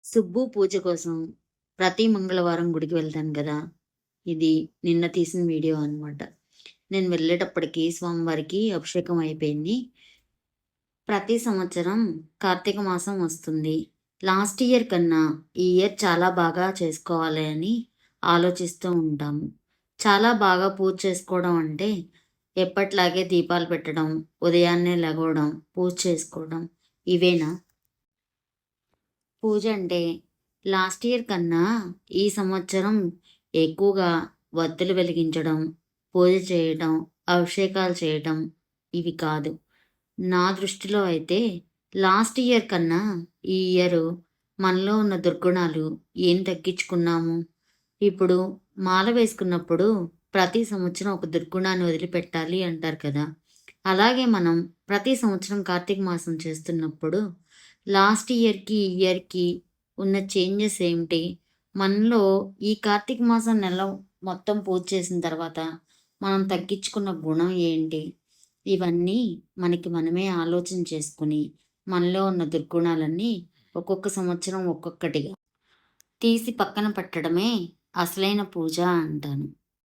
సుబ్బు పూజ కోసం ప్రతి మంగళవారం గుడికి వెళ్తాను కదా! ఇది నిన్న తీసిన వీడియో అనమాట. నేను వెళ్ళేటప్పటికి స్వామివారికి అభిషేకం అయిపోయింది. ప్రతి సంవత్సరం కార్తీక మాసం వస్తుంది. లాస్ట్ ఇయర్ కన్నా ఈ ఇయర్ చాలా బాగా చేసుకోవాలి అని ఆలోచిస్తూ ఉంటాము. చాలా బాగా పూజ చేసుకోవడం అంటే ఎప్పట్లాగే దీపాలు పెట్టడం, ఉదయాన్నే లెగవడం, పూజ చేసుకోవడం ఇవేనా? పూజ అంటే లాస్ట్ ఇయర్ కన్నా ఈ సంవత్సరం ఎక్కువగా వత్తులు వెలిగించడం, పూజ చేయటం, అభిషేకాలు చేయటం ఇవి కాదు. నా దృష్టిలో అయితే లాస్ట్ ఇయర్ కన్నా ఈ ఇయరు మనలో ఉన్న దుర్గుణాలు ఏం తగ్గించుకున్నాము. ఇప్పుడు మాల వేసుకున్నప్పుడు ప్రతి సంవత్సరం ఒక దుర్గుణాన్ని వదిలిపెట్టాలి అంటారు కదా! అలాగే మనం ప్రతి సంవత్సరం కార్తీక మాసం చేస్తున్నప్పుడు లాస్ట్ ఇయర్‌కి, ఈ ఇయర్‌కి ఉన్న చేంజెస్ ఏంటి? మనలో ఈ కార్తీక మాసం నెల మొత్తం పూజ చేసిన తర్వాత మనం తగ్గించుకున్న గుణం ఏంటి? ఇవన్నీ మనకి మనమే ఆలోచన చేసుకొని, మనలో ఉన్న దుర్గుణాలన్నీ ఒక్కొక్క సంవత్సరం ఒక్కొక్కటిగా తీసి పక్కన పెట్టడమే అసలైన పూజ అంటాను.